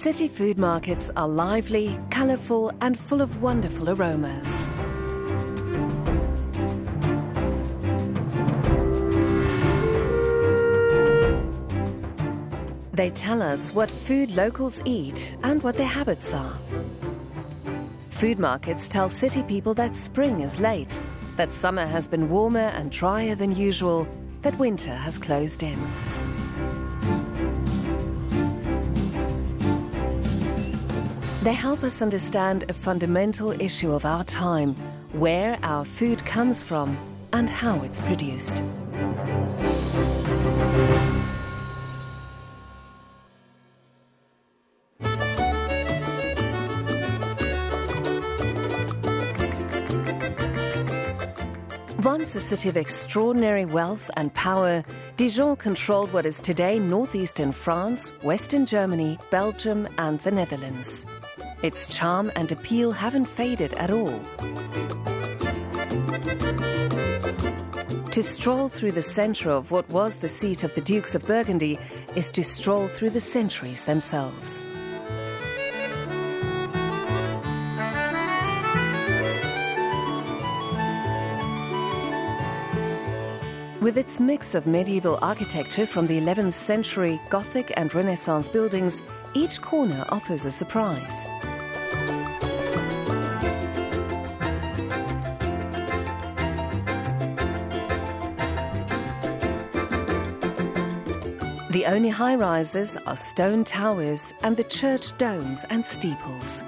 City food markets are lively, colourful and full of wonderful aromas. They tell us what food locals eat and what their habits are. Food markets tell city people that spring is late, that summer has been warmer and drier than usual, that winter has closed in. They help us understand a fundamental issue of our time, where our food comes from and how it's produced. Once a city of extraordinary wealth and power, Dijon controlled what is today northeastern France, western Germany, Belgium and the Netherlands. Its charm and appeal haven't faded at all. To stroll through the centre of what was the seat of the Dukes of Burgundy is to stroll through the centuries themselves. With its mix of medieval architecture from the 11th century, Gothic and Renaissance buildings, each corner offers a surprise. The only high-rises are stone towers and the church domes and steeples.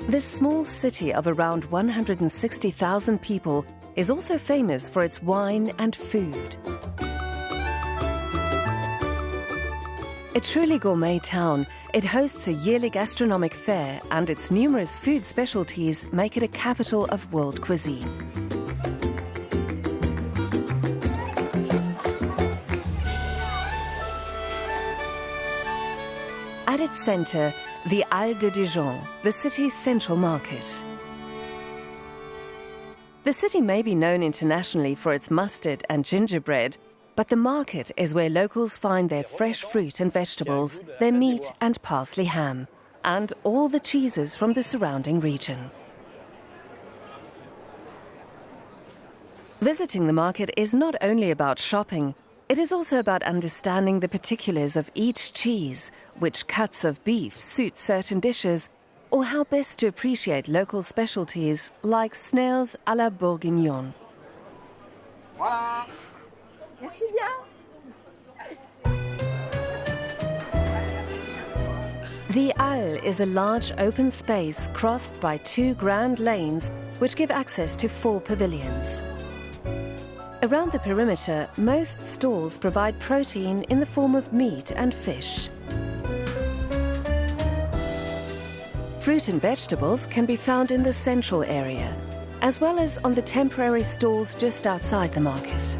This small city of around 160,000 people is also famous for its wine and food. A truly gourmet town, it hosts a yearly gastronomic fair, and its numerous food specialties make it a capital of world cuisine. At its center, the Halles de Dijon, the city's central market. The city may be known internationally for its mustard and gingerbread, but the market is where locals find their fresh fruit and vegetables, their meat and parsley ham, and all the cheeses from the surrounding region. Visiting the market is not only about shopping, it is also about understanding the particulars of each cheese, which cuts of beef suit certain dishes, or how best to appreciate local specialties like snails à la bourguignonne. Voilà. Merci bien. The Halles is a large open space crossed by two grand lanes which give access to 4 pavilions. Around the perimeter, most stalls provide protein in the form of meat and fish. Fruit and vegetables can be found in the central area, as well as on the temporary stalls just outside the market.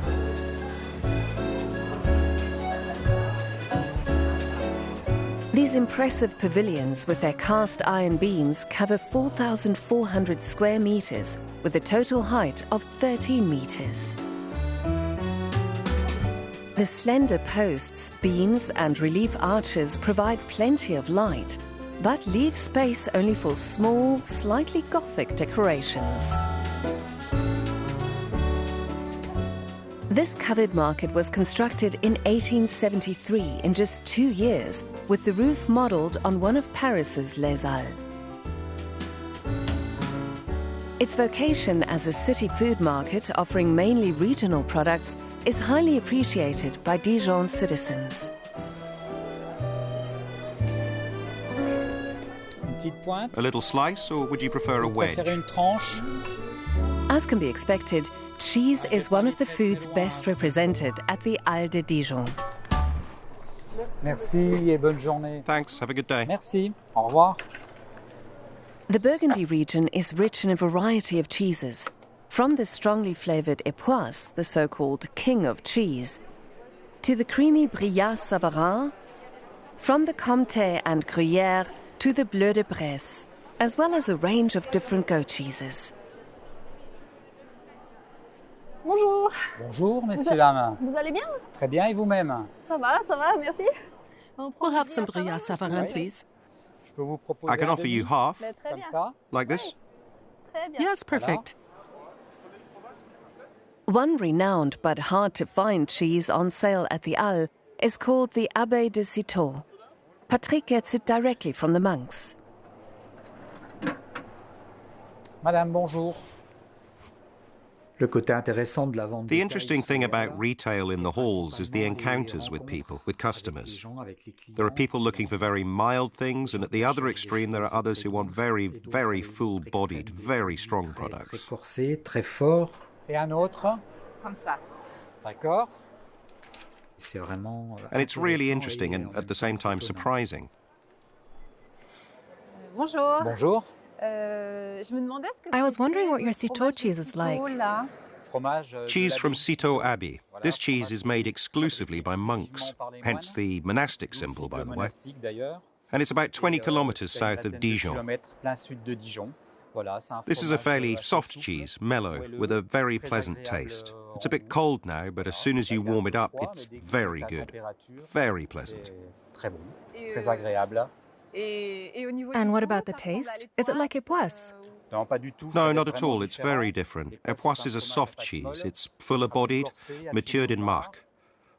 These impressive pavilions with their cast iron beams cover 4,400 square meters with a total height of 13 meters. The slender posts, beams and relief arches provide plenty of light, but leave space only for small, slightly Gothic decorations. This covered market was constructed in 1873 in just 2 years, with the roof modelled on one of Paris's Les Halles. Its vocation as a city food market offering mainly regional products is highly appreciated by Dijon citizens. A little slice, or would you prefer a wedge? As can be expected, cheese is one of the foods best represented at the Halles de Dijon. Merci et bonne journée. Thanks, have a good day. Merci, au revoir. The Burgundy region is rich in a variety of cheeses, from the strongly flavoured Époisse, the so-called king of cheese, to the creamy Brillat Savarin, from the Comté and Gruyère to the Bleu de Bresse, as well as a range of different goat cheeses. Bonjour. Bonjour, messieurs, dames. Vous allez bien? Très bien, et vous-même? Ça va, merci. We'll have some brillat savarin, please. Je peux vous proposer I can un offer you demi, half, Très comme bien. ça. like this. Très bien. Yes, perfect. One renowned but hard-to-find cheese on sale at the Halles is called the Abbaye de Citeaux. Patrick gets it directly from the monks. Madame, bonjour. Le côté intéressant de la vente The interesting thing about retail in the halls is the encounters with people, with customers. There are people looking for very mild things, and at the other extreme there are others who want very, very full-bodied, very strong products. Très corsé, très fort. Et un autre? Comme ça. D'accord. C'est vraiment And it's really interesting and at the same time surprising. Bonjour. Bonjour. Je me demandais ce que I was wondering what your Citeaux cheese is like. là. Fromage de Cheese from l'Abbé. Citeaux Abbey. This cheese is made exclusively by monks, hence the monastic symbol, by the way. Monastique, d'ailleurs. And it's about 20 kilometers C'est à une south of vingtaine de Dijon. kilomètres plein sud de Dijon. Voilà, c'est un This is a fromage, fairly assez soft souple, cheese, mellow, moelleux, with a very très pleasant agréable, taste. It's a bit cold now, but as soon as you warm it up, it's very good. Very pleasant. C'est très bon, très agréable. Et au niveau And du what goût, about the ça ressemble à taste? Is it like l'époisse, Epoisse? Non, pas du tout. No, ça va not être at vraiment all. It's différent. very different. L'époisse, Epoisse c'est is un a fromage soft à pâte cheese. molle, It's qui fuller-bodied, sera corsé, matured in affiné au marc.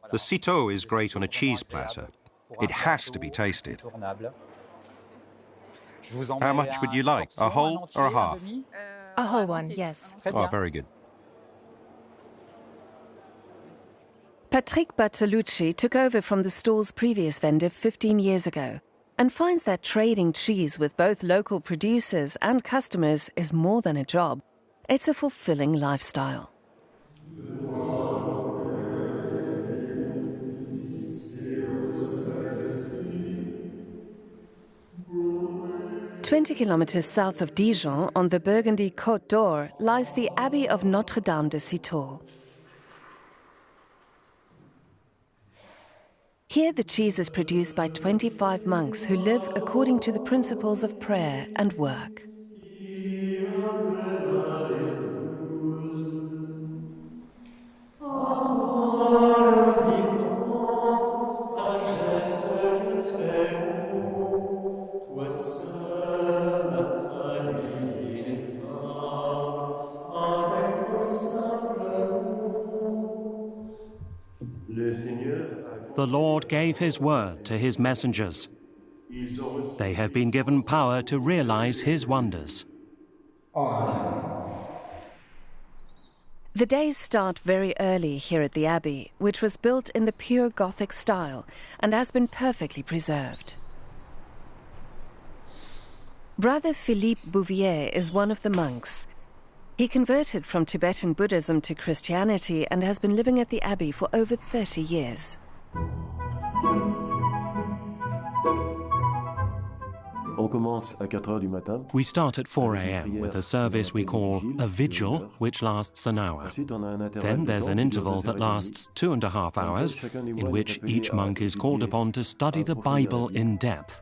noir. The Citeaux is great on a C'est cheese vraiment platter. agréable pour un It has to plateau be tasted. incontournable. Je vous en How mets much would un you like? A portion, whole un entier, or a un half? demi? A whole one, yes. Très Oh, bien. very good. Patrick Bartolucci took over from the stall's previous vendor 15 years ago and finds that trading cheese with both local producers and customers is more than a job. It's a fulfilling lifestyle. "20 kilometers south of Dijon, on the Burgundy Côte d'Or, lies the Abbey of Notre-Dame de Citeaux. Here the cheese is produced by 25 monks who live according to the principles of prayer and work. The Lord gave his word to his messengers. They have been given power to realize his wonders. The days start very early here at the Abbey, which was built in the pure Gothic style and has been perfectly preserved. Brother Philippe Bouvier is one of the monks. He converted from Tibetan Buddhism to Christianity and has been living at the Abbey for over 30 years. We start at 4 a.m. with a service we call a vigil, which lasts an hour. Then there's an interval that lasts 2.5 hours, in which each monk is called upon to study the Bible in depth,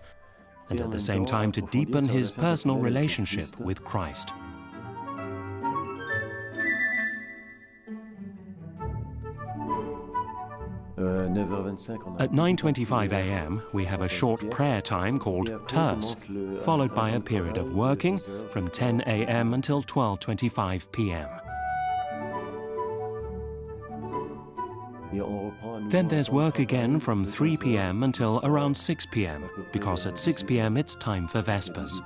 and at the same time to deepen his personal relationship with Christ. At 9:25 a.m., we have a short prayer time called terce, followed by a period of working from 10 a.m. until 12:25 p.m. Then there's work again from 3 p.m. until around 6 p.m., because at 6 p.m. it's time for Vespers.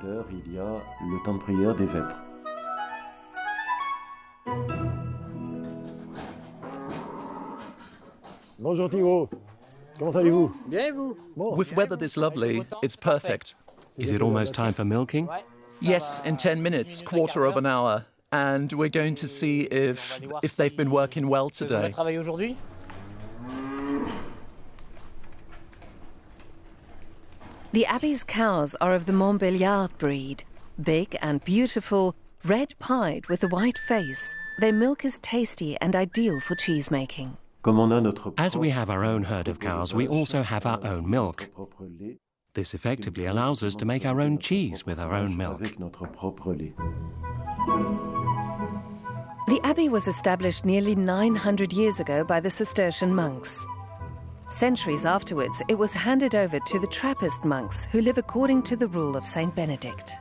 Bonjour Thibaut, comment allez-vous? Bien et vous? With weather this lovely, it's perfect. Is it almost time for milking? Yes, in 10 minutes, quarter of an hour. And we're going to see if they've been working well Vous today. avez travaillé aujourd'hui? The Abbey's cows are of the Montbéliard breed. Big and beautiful, red-pied with a white face, their milk is tasty and ideal for cheese making. As we have our own herd of cows, we also have our own milk. This effectively allows us to make our own cheese with our own milk. The abbey was established nearly 900 years ago by the Cistercian monks. Centuries afterwards, it was handed over to the Trappist monks who live according to the rule of Saint Benedict.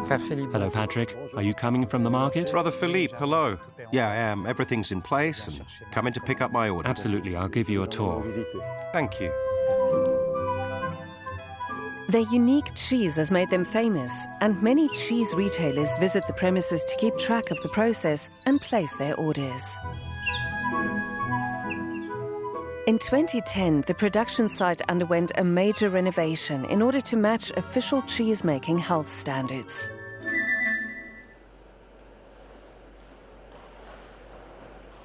Hello, Patrick. Are you coming from the market? Brother Philippe, hello. Yeah, I am. Everything's in place and coming to pick up my order. Absolutely. I'll give you a tour. Thank you. Their unique cheese has made them famous, and many cheese retailers visit the premises to keep track of the process and place their orders. In 2010, the production site underwent a major renovation in order to match official cheese-making health standards.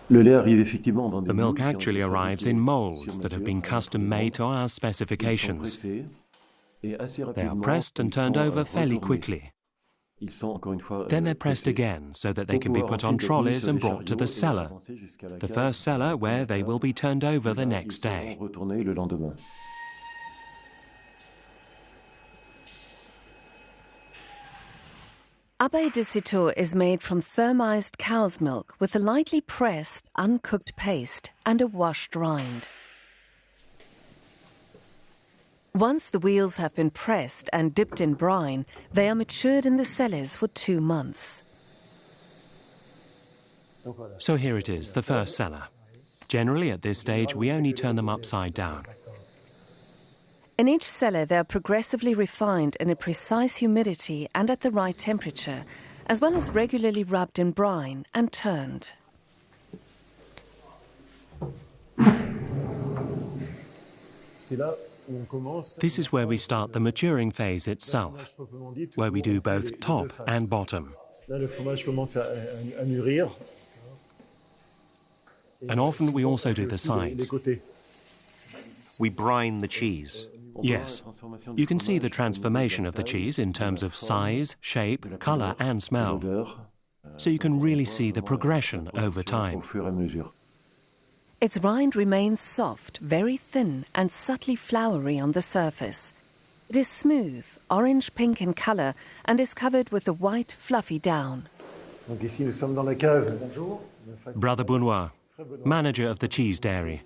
The milk actually arrives in molds that have been custom-made to our specifications. They are pressed and turned over fairly quickly. Then they're pressed again so that they can be put on trolleys and brought to the cellar, the first cellar where they will be turned over the next day. Abbaye de Citeaux is made from thermized cow's milk with a lightly pressed, uncooked paste and a washed rind. Once the wheels have been pressed and dipped in brine, they are matured in the cellars for 2 months. So here it is, the first cellar. Generally, at this stage, we only turn them upside down. In each cellar, they are progressively refined in a precise humidity and at the right temperature, as well as regularly rubbed in brine and turned. This is where we start the maturing phase itself, where we do both top and bottom. And often we also do the sides. We brine the cheese. Yes. You can see the transformation of the cheese in terms of size, shape, colour and smell. So you can really see the progression over time. Its rind remains soft, very thin and subtly floury on the surface. It is smooth, orange-pink in colour and is covered with a white, fluffy down. Brother Benoit, manager of the cheese dairy.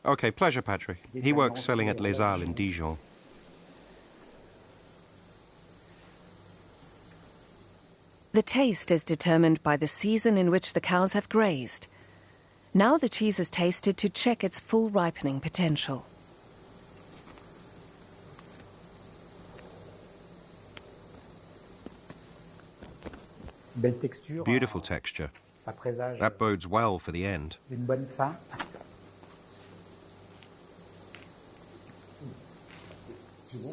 Okay, pleasure, Patrick. He works selling at Les Halles in Dijon. The taste is determined by the season in which the cows have grazed. Now the cheese is tasted to check its full ripening potential. Beautiful texture. That bodes well for the end.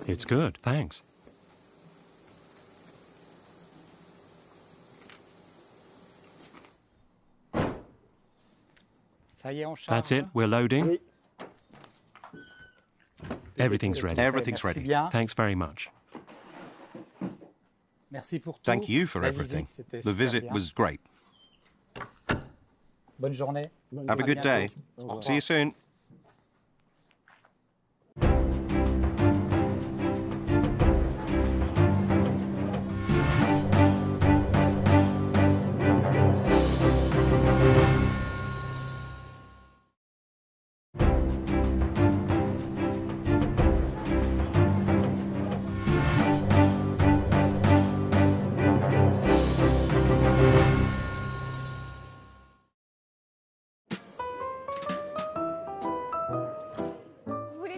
It's good, thanks. That's it, we're loading. Everything's ready. Everything's ready. Thanks very much. Thank you for everything. The visit was great. Have a good day. See you soon.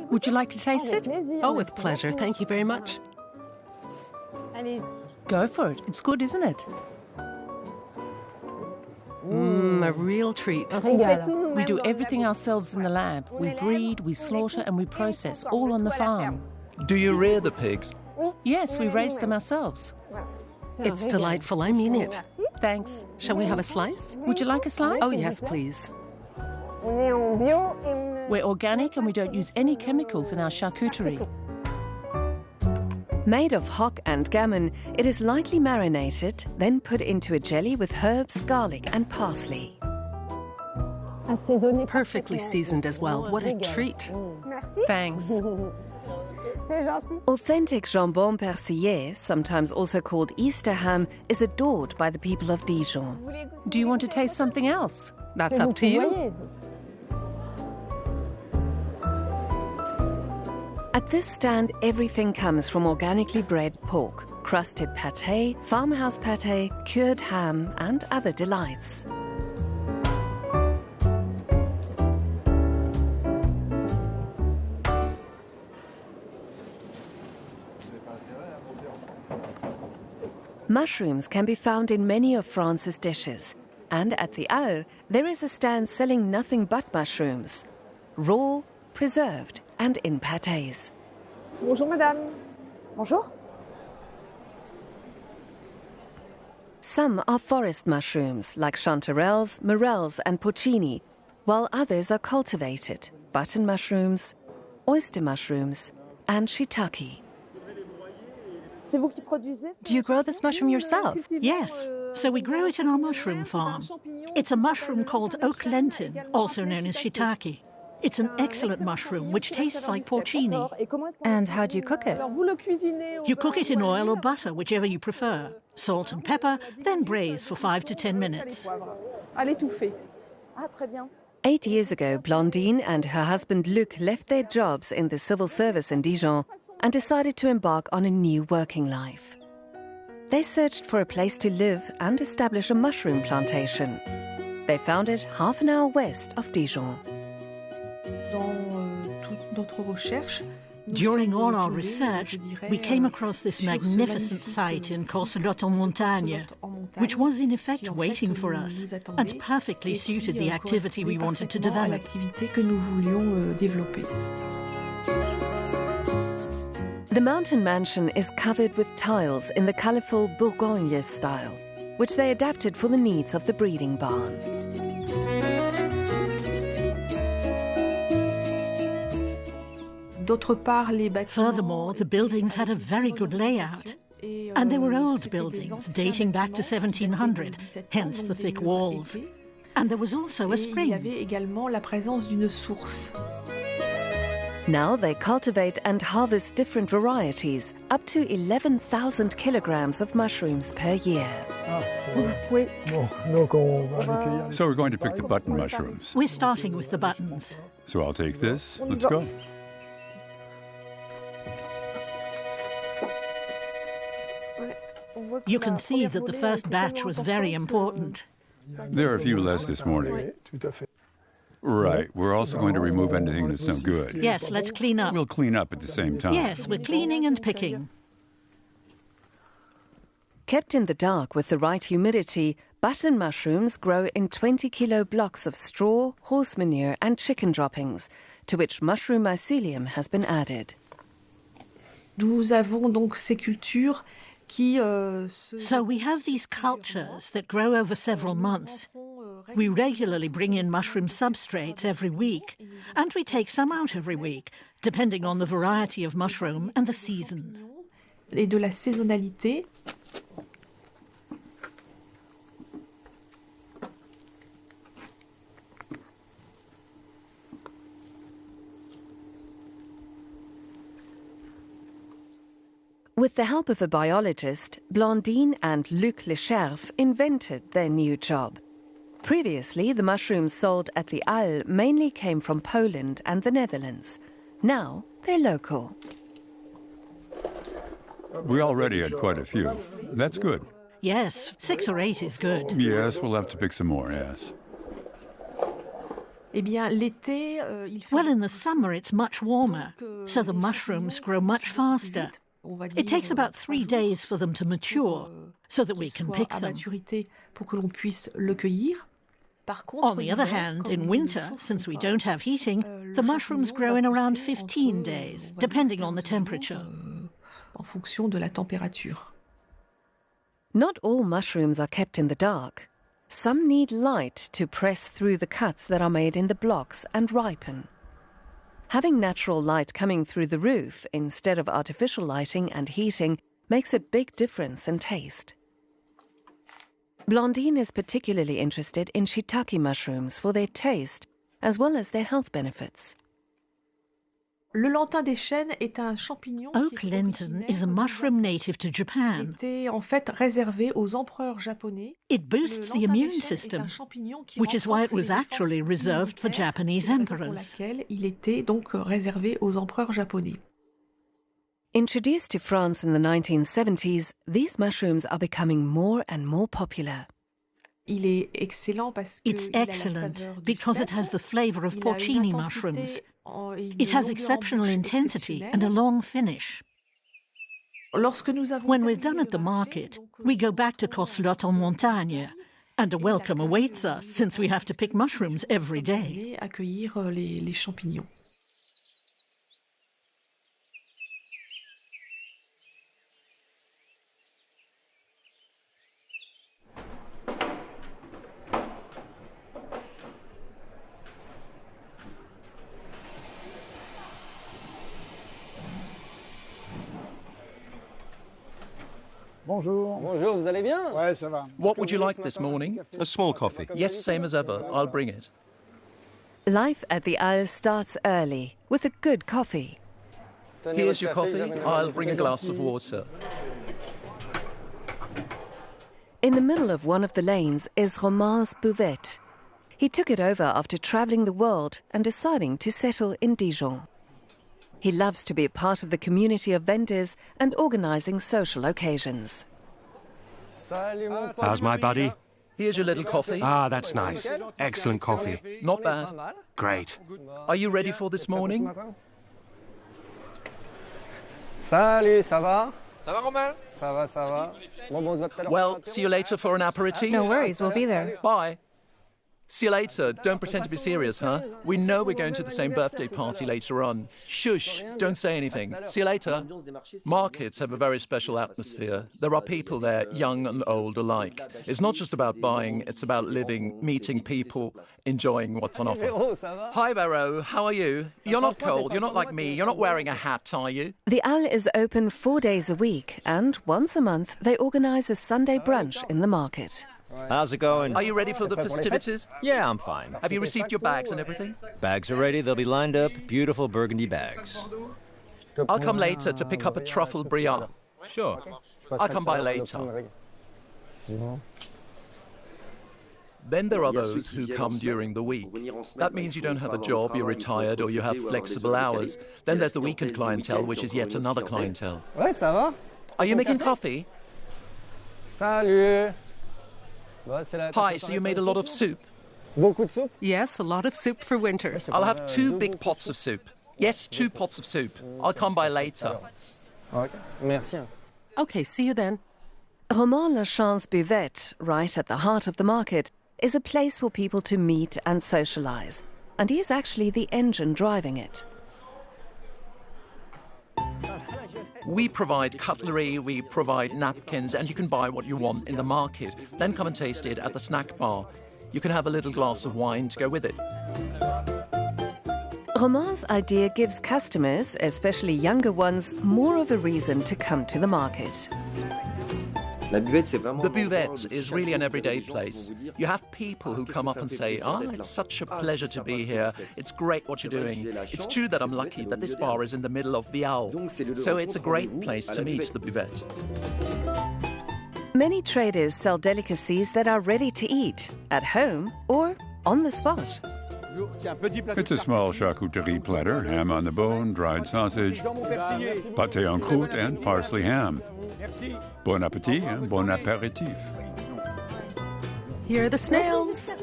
Would you like to taste it? Oh, with pleasure. Thank you very much. Go for it. It's good, isn't it? A real treat. We do everything ourselves in the lab. We breed, we slaughter, and we process, all on the farm. Do you rear the pigs? Yes, we raise them ourselves. It's delightful. I mean it. Thanks. Shall we have a slice? Would you like a slice? Oh, yes, please. We're organic and we don't use any chemicals in our charcuterie. Made of hock and gammon, it is lightly marinated, then put into a jelly with herbs, garlic and parsley. Perfectly seasoned as well. What a treat. Thanks. Authentic jambon persillé, sometimes also called Easter ham, is adored by the people of Dijon. Do you want to taste something else? That's up to you. At this stand, everything comes from organically bred pork, crusted pâté, farmhouse pâté, cured ham, and other delights. Mushrooms can be found in many of France's dishes, and at the Halles, there is a stand selling nothing but mushrooms, raw, preserved, and in pâtés. Bonjour, madame. Bonjour. Some are forest mushrooms, like chanterelles, morels, and porcini, while others are cultivated, button mushrooms, oyster mushrooms, and shiitake. Do you grow this mushroom yourself? Yes. So we grow it in our mushroom farm. It's a mushroom called oak lentin, also known as shiitake. It's an excellent mushroom which tastes like porcini. And how do you cook it? You cook it in oil or butter, whichever you prefer. Salt and pepper, then braise for 5 to 10 minutes. 8 years ago, Blandine and her husband Luc left their jobs in the civil service in Dijon and decided to embark on a new working life. They searched for a place to live and establish a mushroom plantation. They found it half an hour west of Dijon. During all our research, we came across this magnificent site in Corselotte-en-Montagne, which was in effect waiting for us and perfectly suited the activity we wanted to develop. The mountain mansion is covered with tiles in the colourful Bourgogne style, which they adapted for the needs of the breeding barn. Furthermore, the buildings had a very good layout. And they were old buildings, dating back to 1700, hence the thick walls. And there was also a spring. Now they cultivate and harvest different varieties, up to 11,000 kilograms of mushrooms per year. So we're going to pick the button mushrooms. We're starting with the buttons. So I'll take this. Let's go. You can see that the first batch was very important. There are a few less this morning. Right. We're also going to remove anything that's no good. Yes, let's clean up. We'll clean up at the same time. Yes, we're cleaning and picking. Kept in the dark with the right humidity, button mushrooms grow in 20-kilo blocks of straw, horse manure and chicken droppings, to which mushroom mycelium has been added. Nous avons donc ces cultures So we have these cultures that grow over several months. We regularly bring in mushroom substrates every week, and we take some out every week, depending on the variety of mushroom and the season. Et de la saisonnalité. With the help of a biologist, Blandine and Luc Lecherf invented their new job. Previously, the mushrooms sold at the Halles mainly came from Poland and the Netherlands. Now, they're local. We already had quite a few. That's good. Yes, 6 or 8 is good. Yes, we'll have to pick some more, yes. Well, in the summer it's much warmer, so the mushrooms grow much faster. It takes about 3 days for them to mature, so that we can pick them. On the other hand, in winter, since we don't have heating, the mushrooms grow in around 15 days, depending on the temperature. Not all mushrooms are kept in the dark. Some need light to press through the cuts that are made in the blocks and ripen. Having natural light coming through the roof instead of artificial lighting and heating makes a big difference in taste. Blandine is particularly interested in shiitake mushrooms for their taste as well as their health benefits. Le lentin des chênes est un champignon Oak lenton is a mushroom native to Japan. était en fait réservé aux empereurs japonais. It boosts the immune system, which is why it was actually reserved for Japanese emperors. Il était donc réservé aux empereurs japonais. Introduced to France in the 1970s, these mushrooms are becoming more and more popular. Il est excellent parce que It's excellent because it has the flavor of porcini mushrooms. It has exceptional intensity and a long finish. When we're done at the market, we go back to Coslotte-en-Montagne, and a welcome awaits us since we have to pick mushrooms every day. Accueillir les champignons. Bonjour. Bonjour, vous allez bien? Ouais, ça va. What would you like this morning? A small coffee. Yes, same as ever. I'll bring it. Life at the Halles starts early with a good coffee. Here's your coffee. I'll bring a glass of water. In the middle of one of the lanes is Romain's buvette. He took it over after travelling the world and deciding to settle in Dijon. He loves to be a part of the community of vendors and organising social occasions. How's my buddy? Here's your little coffee. Ah, that's nice. Excellent coffee. Not bad. Great. Are you ready for this morning? Salut, ça va? Ça va, Romain? Ça va, ça va. Bon, on se voit tout à l'heure. Well, see you later for an aperitif. No worries, we'll be there. Bye. See you later. Don't pretend to be serious, huh? We know we're going to the same birthday party later on. Shush, don't say anything. See you later. Markets have a very special atmosphere. There are people there, young and old alike. It's not just about buying, it's about living, meeting people, enjoying what's on offer. Hi, Vero. How are you? You're not cold. You're not like me. You're not wearing a hat, are you? The Halles is open 4 days a week, and once a month they organise a Sunday brunch in the market. How's it going? Are you ready for the festivities? Yeah, I'm fine. Have you received your bags and everything? Bags are ready. They'll be lined up. Beautiful burgundy bags. I'll come later to pick up a truffle brillant. Sure. I'll come by later. Then there are those who come during the week. That means you don't have a job, you're retired, or you have flexible hours. Then there's the weekend clientele, which is yet another clientele. Ouais, ça va? Are you making coffee? Salut. Hi, so you made a lot of soup? Beaucoup de soupe? Yes, a lot of soup for winter. I'll have 2 big pots of soup. Yes, 2 pots of soup. I'll come by later. Okay. Merci. Okay, see you then. Romain Lachan's buvette, right at the heart of the market, is a place for people to meet and socialise, and he is actually the engine driving it. We provide cutlery, we provide napkins, and you can buy what you want in the market. Then come and taste it at the snack bar. You can have a little glass of wine to go with it. Romain's idea gives customers, especially younger ones, more of a reason to come to the market. The buvette is really an everyday place. You have people who come up and say, it's such a pleasure to be here. It's great what you're doing. It's true that I'm lucky that this bar is in the middle of the Halles. So it's a great place to meet the buvette. Many traders sell delicacies that are ready to eat, at home or on the spot. It's a small charcuterie platter, ham on the bone, dried sausage, pâté en croûte, and parsley ham. Bon appétit and bon apéritif. Here are the snails.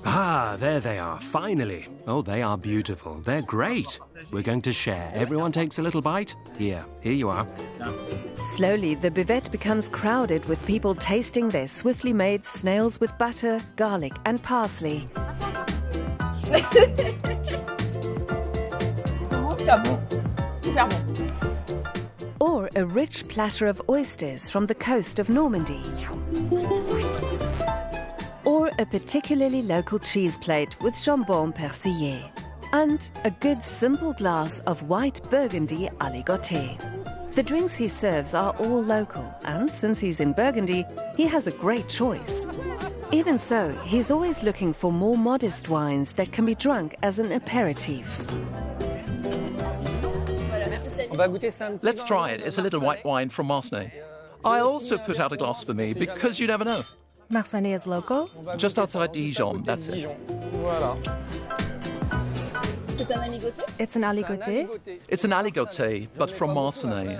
Ah, there they are, finally. Oh, they are beautiful. They're great. We're going to share. Everyone takes a little bite. Here you are. Slowly, the buvette becomes crowded with people tasting their swiftly made snails with butter, garlic and parsley. Or a rich platter of oysters from the coast of Normandy. Or a particularly local cheese plate with jambon persillé. And a good simple glass of white Burgundy aligoté. The drinks he serves are all local, and since he's in Burgundy, he has a great choice. Even so, he's always looking for more modest wines that can be drunk as an aperitif. Let's try it. It's a little white wine from Marseille. I'll also put out a glass for me, because you never know. Marseille is local? Just outside Dijon, that's it. It's an aligoté? It's an aligoté, but from Marseille.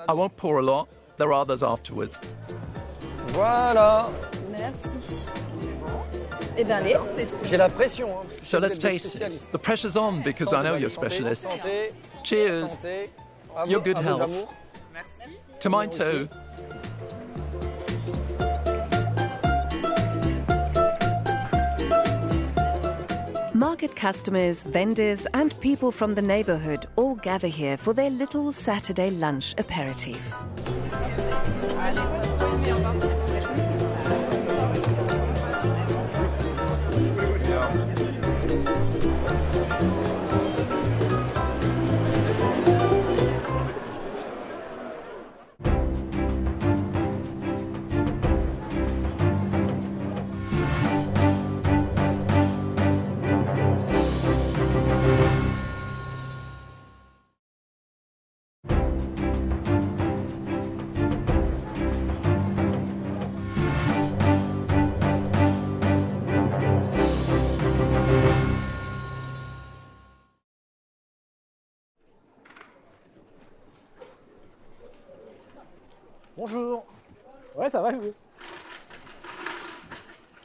I won't pour a lot. There are others afterwards. Voilà. Merci. J'ai la pression. So let's taste it. The pressure's on because I know you're specialists. Cheers. Your good health. To mine too. Market customers, vendors, and people from the neighborhood all gather here for their little Saturday lunch aperitif. Bonjour. Ouais, ça va, oui.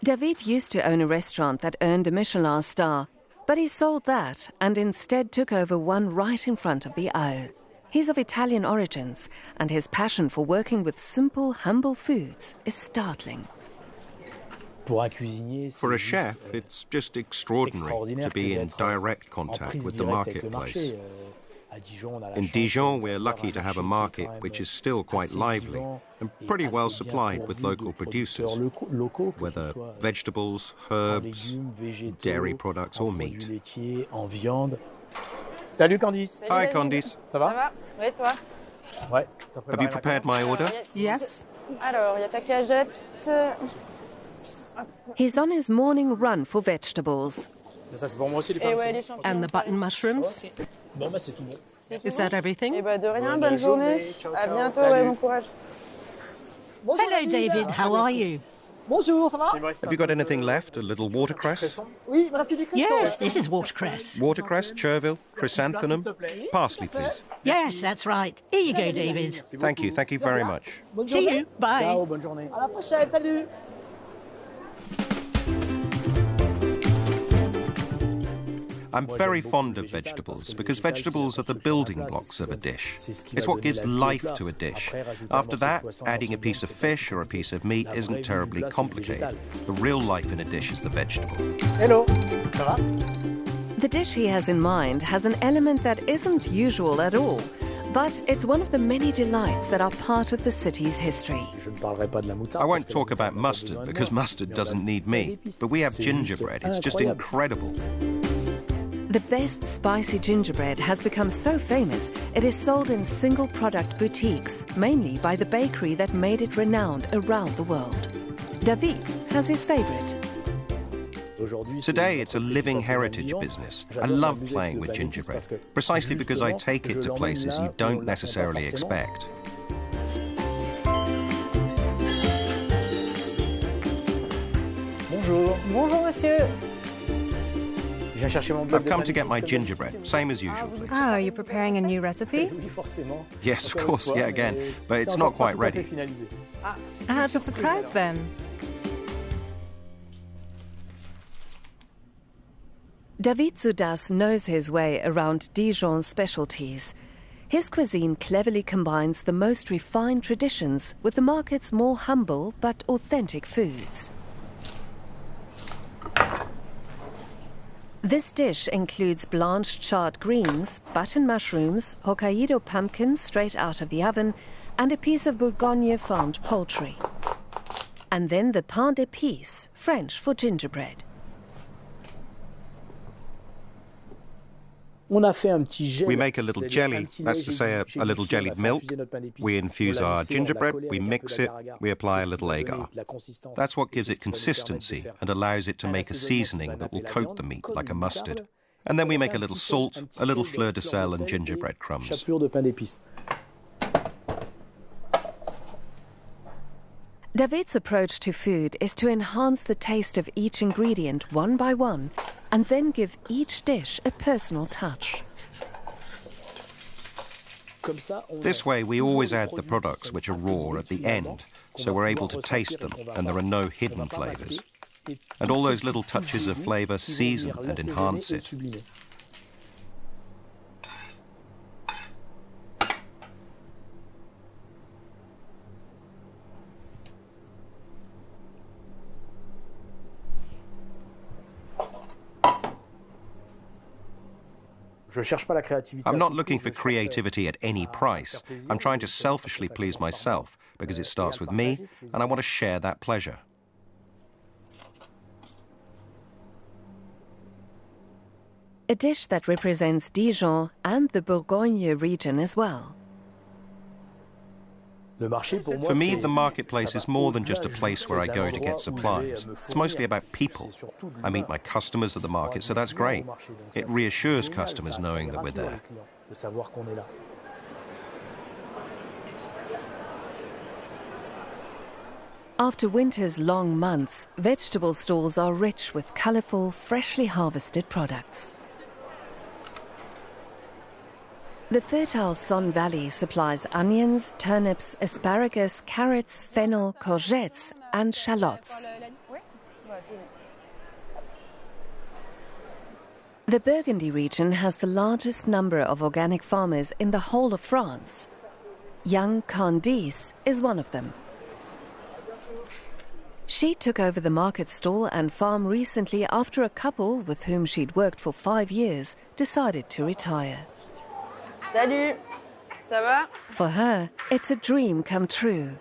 David used to own a restaurant that earned a Michelin star, but he sold that and instead took over one right in front of the aisle. He's of Italian origins, and his passion for working with simple, humble foods is startling. For a chef, it's just extraordinary to be in direct contact with the marketplace. In Dijon, we're lucky to have a market which is still quite lively and pretty well supplied with local producers, whether vegetables, herbs, dairy products or meat. Salut Candice. Hi Candice. Ça va? Ça va? Oui, toi? Ouais. Have you prepared my order? Yes. Alors, il y a ta cagette. He's on his morning run for vegetables. And the button mushrooms. Bon, bah, c'est tout bon. Is that everything? Eh ben, de rien, bonne journée. À bientôt, ouais, bon courage. Hello, David. How are you? Bonjour, ça va? Have you got anything left? A little watercress? Oui, il me reste du cresson. Yes, this is watercress. Watercress, chervil, chrysanthemum, parsley, please. Yes, that's right. Here you go, David. Thank you very much. See you. Bye. Ciao, bonne journée. À la prochaine, salut. I'm very fond of vegetables because vegetables are the building blocks of a dish. It's what gives life to a dish. After that, adding a piece of fish or a piece of meat isn't terribly complicated. The real life in a dish is the vegetable. Hello, ça va? The dish he has in mind has an element that isn't usual at all, but it's one of the many delights that are part of the city's history. I won't talk about mustard because mustard doesn't need me, but we have gingerbread. It's just incredible. The best spicy gingerbread has become so famous it is sold in single-product boutiques, mainly by the bakery that made it renowned around the world. David has his favorite. Today, it's a living heritage business. I love playing with gingerbread, precisely because I take it to places you don't necessarily expect. Bonjour. Bonjour, monsieur. I've come to get my gingerbread, same as usual, please. Oh, are you preparing a new recipe? Yes, of course, yeah, again, but it's not quite ready. It's a surprise then. David Zudas knows his way around Dijon's specialties. His cuisine cleverly combines the most refined traditions with the market's more humble but authentic foods. This dish includes blanched charred greens, button mushrooms, Hokkaido pumpkins straight out of the oven, and a piece of Bourgogne farmed poultry. And then the pain d'épices, French for gingerbread. We make a little jelly, that's to say a little jellied milk. We infuse our gingerbread, we mix it, we apply a little agar. That's what gives it consistency and allows it to make a seasoning that will coat the meat like a mustard. And then we make a little salt, a little fleur de sel and gingerbread crumbs. David's approach to food is to enhance the taste of each ingredient one by one and then give each dish a personal touch. This way, we always add the products which are raw at the end, so we're able to taste them and there are no hidden flavours. And all those little touches of flavour season and enhance it. I'm not looking for creativity at any price. I'm trying to selfishly please myself because it starts with me and I want to share that pleasure. A dish that represents Dijon and the Bourgogne region as well. For me, the marketplace is more than just a place where I go to get supplies. It's mostly about people. I meet my customers at the market, so that's great. It reassures customers knowing that we're there. After winter's long months, vegetable stalls are rich with colourful, freshly harvested products. The fertile Son Valley supplies onions, turnips, asparagus, carrots, fennel, courgettes and shallots. The Burgundy region has the largest number of organic farmers in the whole of France. Young Candice is one of them. She took over the market stall and farm recently after a couple with whom she'd worked for 5 years decided to retire. Salut, ça va? For her, it's a dream come true.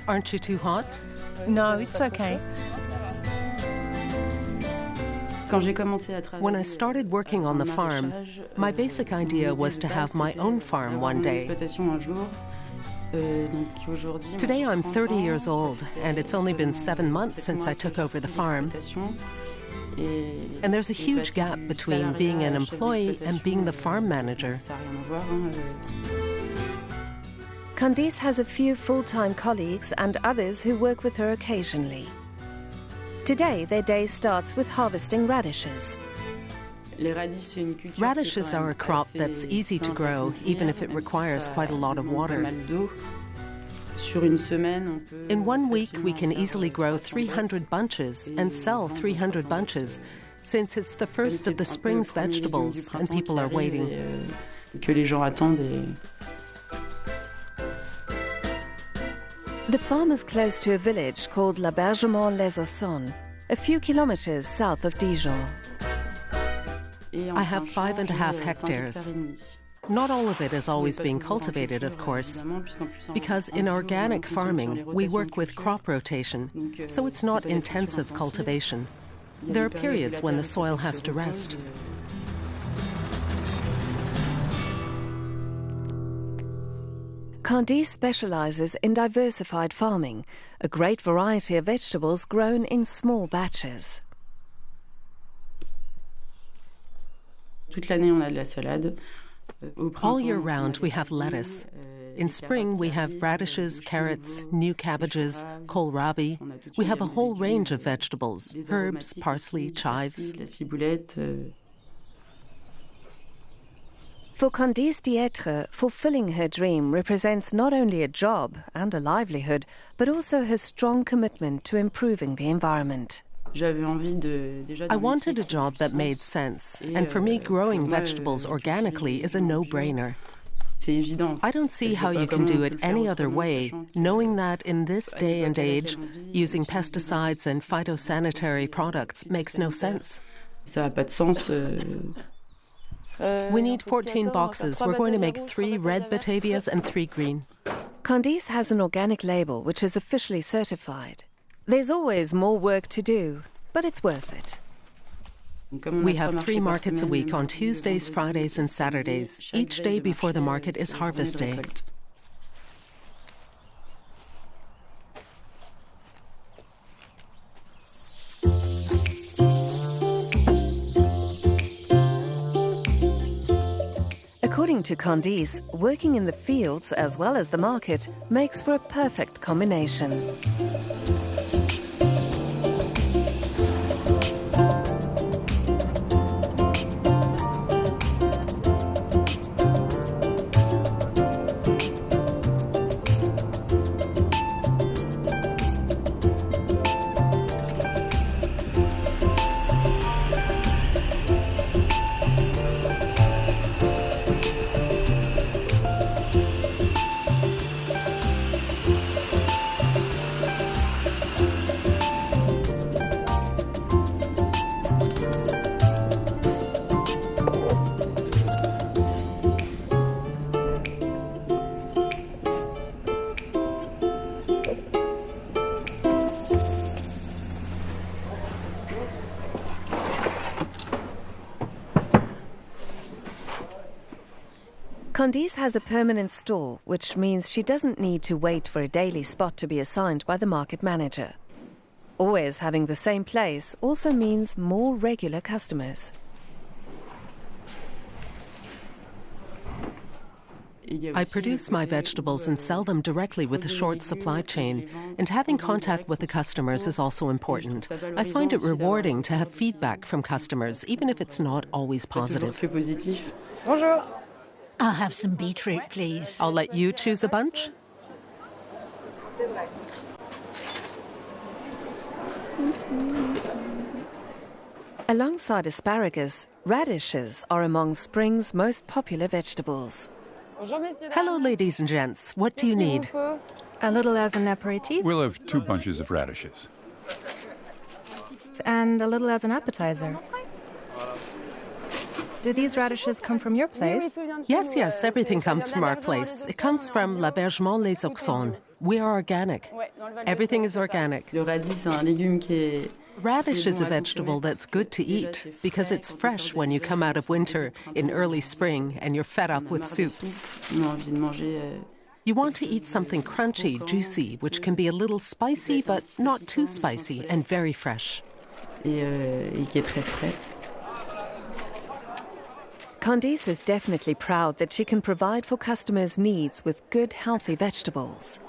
Aren't you too hot? No, it's okay. When I started working on the farm, my basic idea was to have my own farm one day. Today I'm 30 years old, and it's only been 7 months since I took over the farm. And there's a huge gap between being an employee and being the farm manager. Candice has a few full-time colleagues and others who work with her occasionally. Today, their day starts with harvesting radishes. Radishes are a crop that's easy to grow, even if it requires quite a lot of water. In 1 week, we can easily grow 300 bunches and sell 300 bunches, since it's the first of the spring's vegetables and people are waiting. The farm is close to a village called L'Aubergement-les-Aussons, a few kilometers south of Dijon. I have 5.5 hectares. Not all of it is always being cultivated, of course, because in organic farming we work with crop rotation, so it's not intensive cultivation. There are periods when the soil has to rest. Candice specializes in diversified farming, a great variety of vegetables grown in small batches. All year round we have lettuce. In spring we have radishes, carrots, new cabbages, kohlrabi. We have a whole range of vegetables, herbs, parsley, chives. For Candice Dietre, fulfilling her dream represents not only a job and a livelihood, but also her strong commitment to improving the environment. I wanted a job that made sense, and for me growing vegetables organically is a no-brainer. I don't see how you can do it any other way, knowing that in this day and age, using pesticides and phytosanitary products makes no sense. We need 14 boxes. We're going to make 3 red Batavias and 3 green. Candice has an organic label which is officially certified. There's always more work to do, but it's worth it. We have 3 markets a week on Tuesdays, Fridays and Saturdays. Each day before the market is harvest day. According to Candice, working in the fields as well as the market makes for a perfect combination. Candice has a permanent store, which means she doesn't need to wait for a daily spot to be assigned by the market manager. Always having the same place also means more regular customers. I produce my vegetables and sell them directly with a short supply chain, and having contact with the customers is also important. I find it rewarding to have feedback from customers, even if it's not always positive. Bonjour. I'll have some beetroot, please. I'll let you choose a bunch. Alongside asparagus, radishes are among spring's most popular vegetables. Hello, ladies and gents. What do you need? A little as an aperitif We'll have 2 bunches of radishes. and a little as an appetizer. Do these radishes come from your place? Yes, everything comes from our place. It comes from L'Aubergement-les-Auxonnes. We are organic. Everything is organic. Radish is a vegetable that's good to eat because it's fresh when you come out of winter in early spring and you're fed up with soups. You want to eat something crunchy, juicy, which can be a little spicy but not too spicy and very fresh. Candice is definitely proud that she can provide for customers' needs with good, healthy vegetables.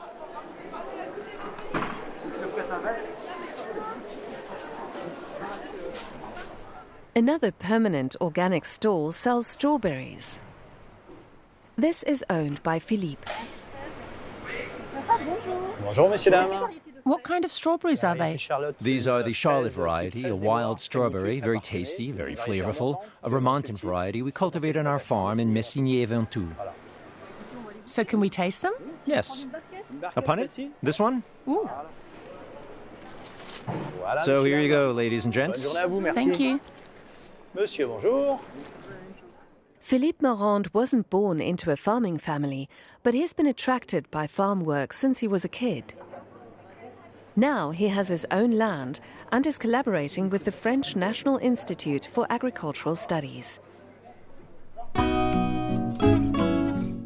Another permanent organic stall sells strawberries. This is owned by Philippe. Bonjour, messieurs, dames. What kind of strawberries are they? These are the Charlotte variety, a wild strawberry, very tasty, very flavorful. A Vermontan variety we cultivate on our farm in Messigny-et-Ventoux. So can we taste them? Yes. A punnet? This one? Ooh. So here you go, ladies and gents. Thank you. Monsieur, bonjour. Philippe Morand wasn't born into a farming family, but he's been attracted by farm work since he was a kid. Now he has his own land and is collaborating with the French National Institute for Agricultural Studies.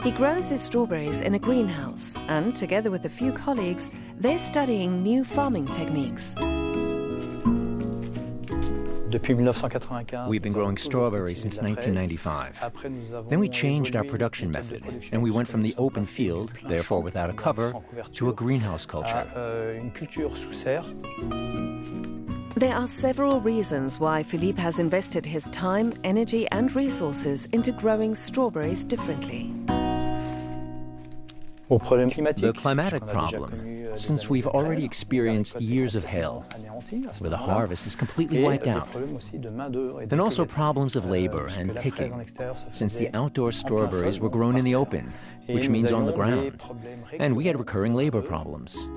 He grows his strawberries in a greenhouse and, together with a few colleagues, they're studying new farming techniques. We've been growing strawberries since 1995. Then we changed our production method, and we went from the open field, therefore without a cover, to a greenhouse culture. There are several reasons why Philippe has invested his time, energy and resources into growing strawberries differently. The climatic problem, since we've already experienced years of hail, where the harvest is completely wiped out. Then also problems of labor and picking, since the outdoor strawberries were grown in the open, which means on the ground, and we had recurring labor problems.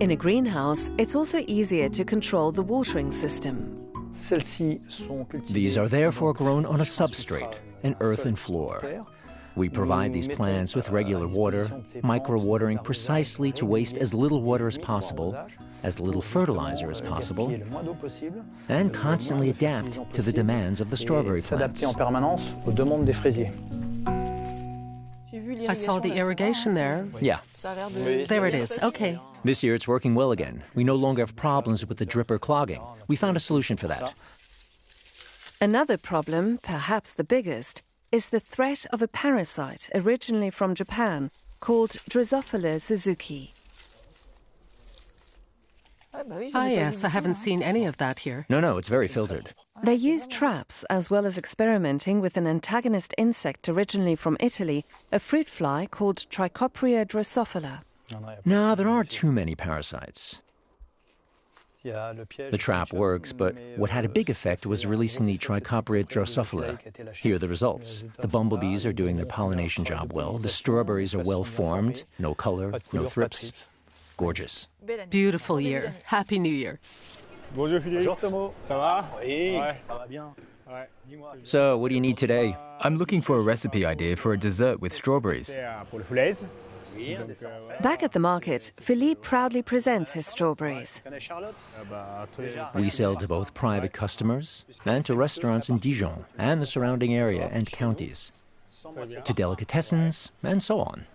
In a greenhouse, it's also easier to control the watering system. These are therefore grown on a substrate, an earthen floor. We provide these plants with regular water, micro-watering precisely to waste as little water as possible, as little fertilizer as possible, and constantly adapt to the demands of the strawberry plants. I saw the irrigation there. Yeah. There it is. Okay. This year it's working well again. We no longer have problems with the dripper clogging. We found a solution for that. Another problem, perhaps the biggest, is the threat of a parasite originally from Japan called Drosophila suzuki. Ah, yes, I haven't seen any of that here. No, it's very filtered. They use traps as well as experimenting with an antagonist insect originally from Italy, a fruit fly called Trichopria drosophila. No, there aren't too many parasites. The trap works, but what had a big effect was releasing the Trichopria drosophila. Here are the results. The bumblebees are doing their pollination job well. The strawberries are well formed, no color, no thrips. Gorgeous. Beautiful year. Happy New Year. Bonjour Philippe. Bonjour Tomo. Ça va? Oui. Ça va bien. So, what do you need today? I'm looking for a recipe idea for a dessert with strawberries. Back at the market, Philippe proudly presents his strawberries. We sell to both private customers and to restaurants in Dijon and the surrounding area and counties, to delicatessens and so on.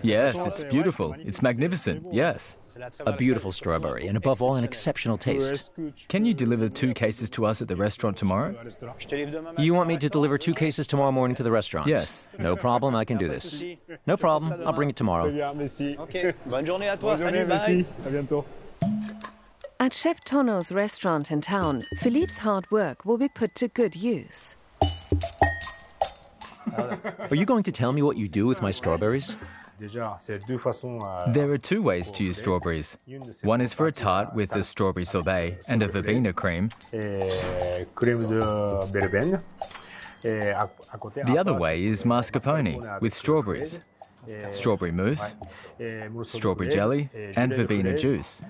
Yes, it's beautiful. It's magnificent, yes. A beautiful strawberry, and above all, an exceptional taste. Can you deliver 2 cases to us at the restaurant tomorrow? You want me to deliver 2 cases tomorrow morning to the restaurant? Yes. No problem, I can do this. No problem, I'll bring it tomorrow. Okay, bonne journée à toi, salut, bye. À bientôt. At Chef Tonneau's restaurant in town, Philippe's hard work will be put to good use. Are you going to tell me what you do with my strawberries? There are 2 ways to use strawberries. One is for a tart with a strawberry sorbet and a verbena cream. The other way is mascarpone with strawberries, strawberry mousse, strawberry jelly, and verbena juice.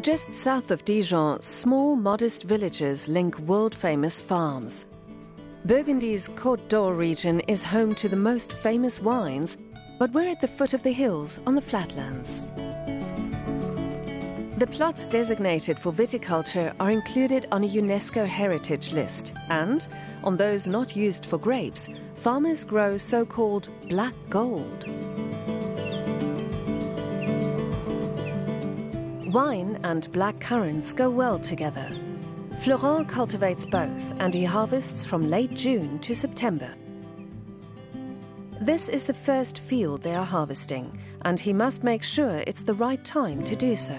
Just south of Dijon, small, modest villages link world-famous farms. Burgundy's Côte d'Or region is home to the most famous wines, but we're at the foot of the hills on the flatlands. The plots designated for viticulture are included on a UNESCO heritage list, and on those not used for grapes, farmers grow so-called black gold. Wine and black currants go well together. Florent cultivates both, and he harvests from late June to September. This is the first field they are harvesting, and he must make sure it's the right time to do so.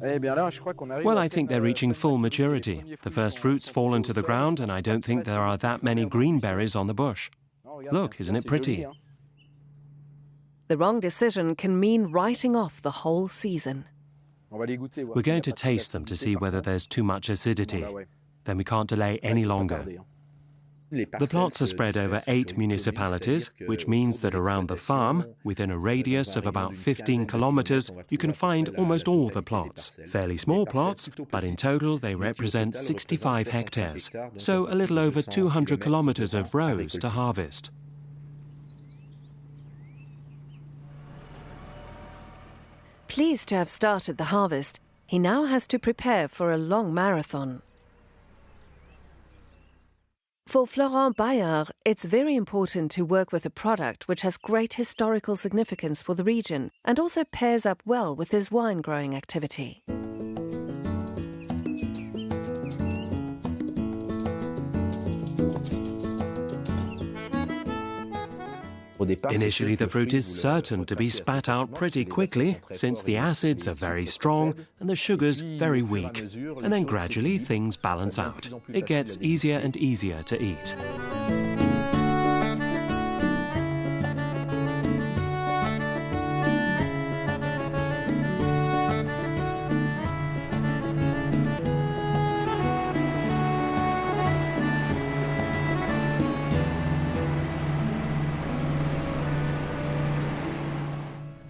Well, I think they're reaching full maturity. The first fruits fall into the ground, and I don't think there are that many green berries on the bush. Look, isn't it pretty? The wrong decision can mean writing off the whole season. We're going to taste them to see whether there's too much acidity. Then we can't delay any longer. The plots are spread over 8 municipalities, which means that around the farm, within a radius of about 15 kilometers, you can find almost all the plots. Fairly small plots, but in total they represent 65 hectares, so a little over 200 kilometers of rows to harvest. Pleased to have started the harvest, he now has to prepare for a long marathon. For Florent Bayard, it's very important to work with a product which has great historical significance for the region and also pairs up well with his wine growing activity. Initially, the fruit is certain to be spat out pretty quickly, since the acids are very strong and the sugars very weak. And then gradually things balance out. It gets easier and easier to eat.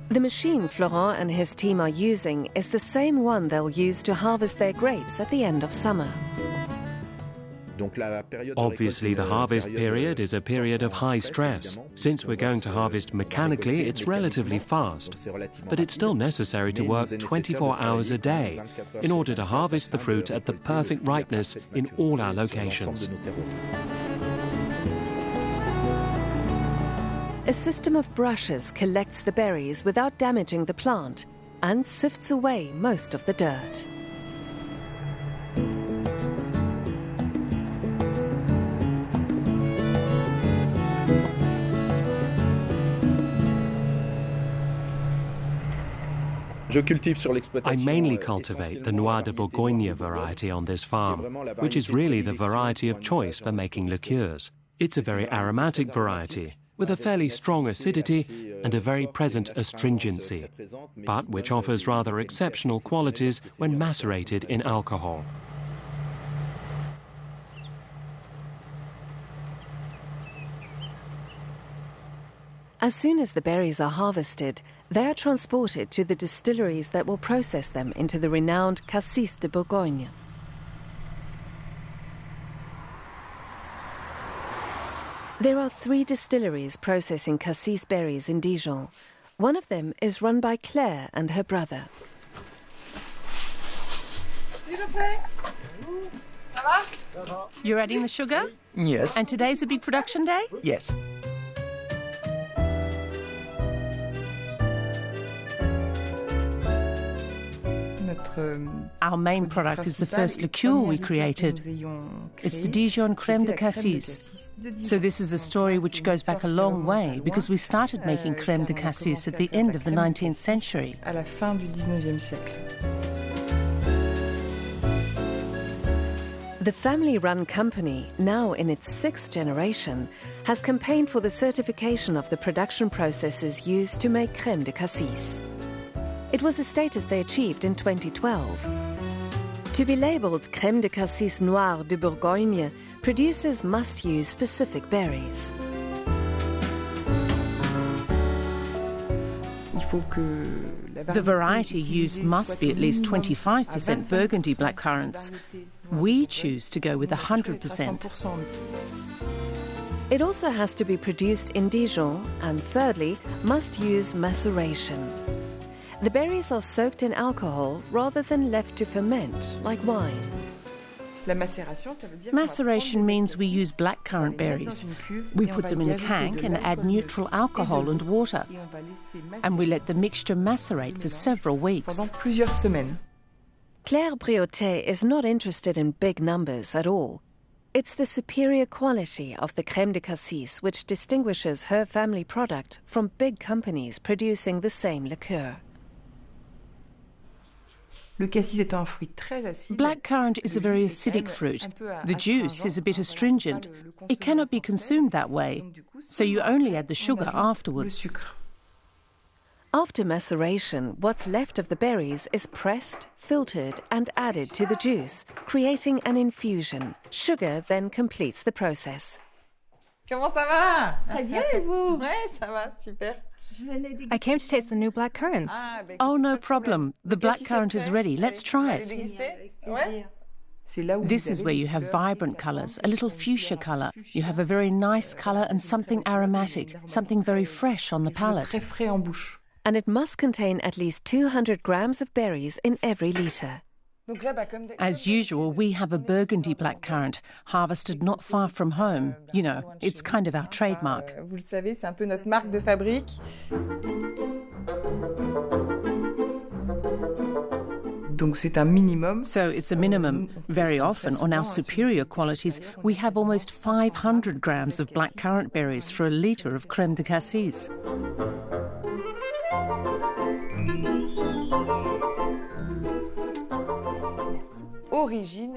The machine Florent and his team are using is the same one they'll use to harvest their grapes at the end of summer. Obviously, the harvest period is a period of high stress. Since we're going to harvest mechanically, it's relatively fast. But it's still necessary to work 24 hours a day in order to harvest the fruit at the perfect ripeness in all our locations. A system of brushes collects the berries without damaging the plant and sifts away most of the dirt. I mainly cultivate the Noir de Bourgogne variety on this farm, which is really the variety of choice for making liqueurs. It's a very aromatic variety, with a fairly strong acidity and a very present astringency, but which offers rather exceptional qualities when macerated in alcohol. As soon as the berries are harvested, they are transported to the distilleries that will process them into the renowned Cassis de Bourgogne. There are 3 distilleries processing cassis berries in Dijon. One of them is run by Claire and her brother. You're adding the sugar? Yes. And today's a big production day? Yes. Our main product is the first liqueur we created. It's the DIJON crème de cassis. So this is a story which goes back a long way because we started making crème de cassis at the end of the 19th century. The family-run company, now in its 6th generation, has campaigned for the certification of the production processes used to make crème de cassis. It was a status they achieved in 2012. To be labelled crème de cassis noire de Bourgogne, producers must use specific berries. The variety used must be at least 25% Burgundy blackcurrants. We choose to go with 100%. It also has to be produced in Dijon and, thirdly, must use maceration. The berries are soaked in alcohol rather than left to ferment, like wine. Maceration means we use blackcurrant berries. We put them in a tank and add neutral alcohol and water. And we let the mixture macerate for several weeks. Claire Briotet is not interested in big numbers at all. It's the superior quality of the crème de cassis which distinguishes her family product from big companies producing the same liqueur. Blackcurrant is a very acidic fruit. The juice is a bit astringent. It cannot be consumed that way, so you only add the sugar afterwards. After maceration, what's left of the berries is pressed, filtered and added to the juice, creating an infusion. Sugar then completes the process. Comment ça va? Très bien, et vous? Ouais, ça va, super. I came to taste the new black currants. Oh, no problem. The blackcurrant is ready. Let's try it. This is where you have vibrant colours, a little fuchsia colour. You have a very nice colour and something aromatic, something very fresh on the palate. And it must contain at least 200 grams of berries in every litre. As usual, we have a Burgundy blackcurrant, harvested not far from home. You know, it's kind of our trademark. Vous le savez, c'est un peu notre marque de fabrique. So it's a minimum. Very often, on our superior qualities, we have almost 500 grams of blackcurrant berries for a litre of crème de cassis.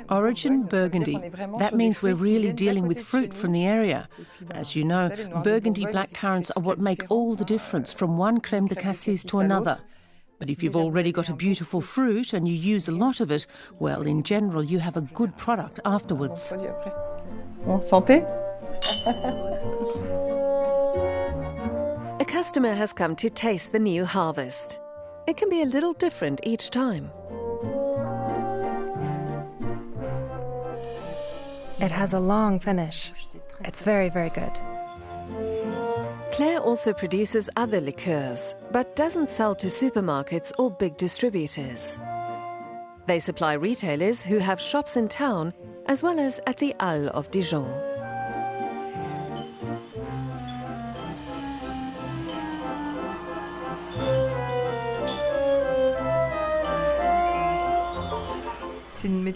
Origin Burgundy. That means we're really dealing with fruit from the area. As you know, Burgundy blackcurrants are what make all the difference from one crème de cassis to another. But if you've already got a beautiful fruit and you use a lot of it, well, in general, you have a good product afterwards. Santé. A customer has come to taste the new harvest. It can be a little different each time. It has a long finish. It's very, very good. Claire also produces other liqueurs, but doesn't sell to supermarkets or big distributors. They supply retailers who have shops in town, as well as at the Halles of Dijon.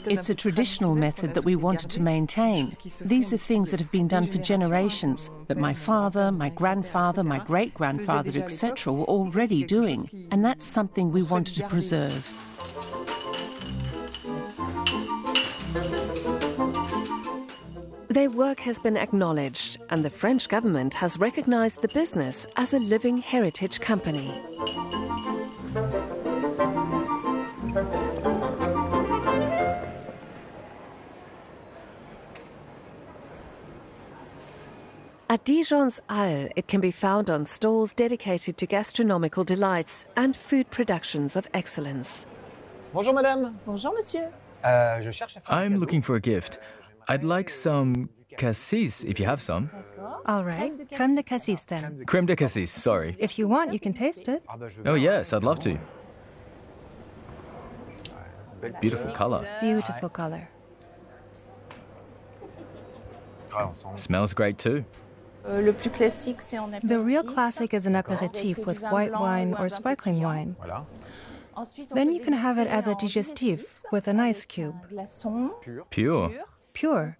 It's a traditional method that we wanted to maintain. These are things that have been done for generations, that my father, my grandfather, my great-grandfather, etc. were already doing, and that's something we wanted to preserve. Their work has been acknowledged, and the French government has recognized the business as a living heritage company. At Dijon's Halles, it can be found on stalls dedicated to gastronomical delights and food productions of excellence. Bonjour madame. Bonjour monsieur. I'm looking for a gift. I'd like some cassis, if you have some. All right, crème de cassis then. Crème de cassis, sorry. If you want, you can taste it. Oh yes, I'd love to. Beautiful color. Beautiful color. Smells great too. The real classic is an apéritif with white wine or sparkling wine. Then you can have it as a digestif with an ice cube. Pure. Pure.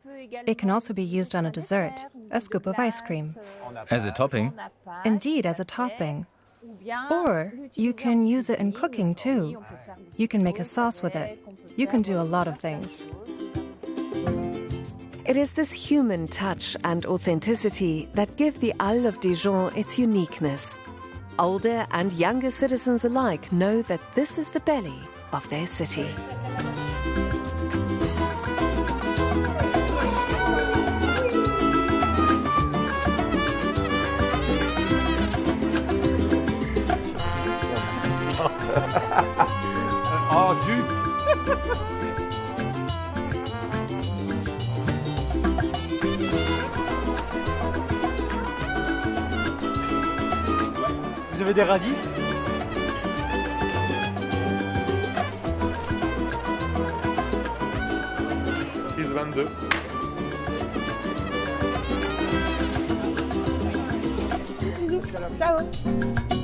It can also be used on a dessert, a scoop of ice cream. As a topping? Indeed, as a topping. Or you can use it in cooking too. You can make a sauce with it. You can do a lot of things. It is this human touch and authenticity that give the Halles of Dijon its uniqueness. Older and younger citizens alike know that this is the belly of their city. Oh, jus. Vous avez des radis? Prise 22. Ciao.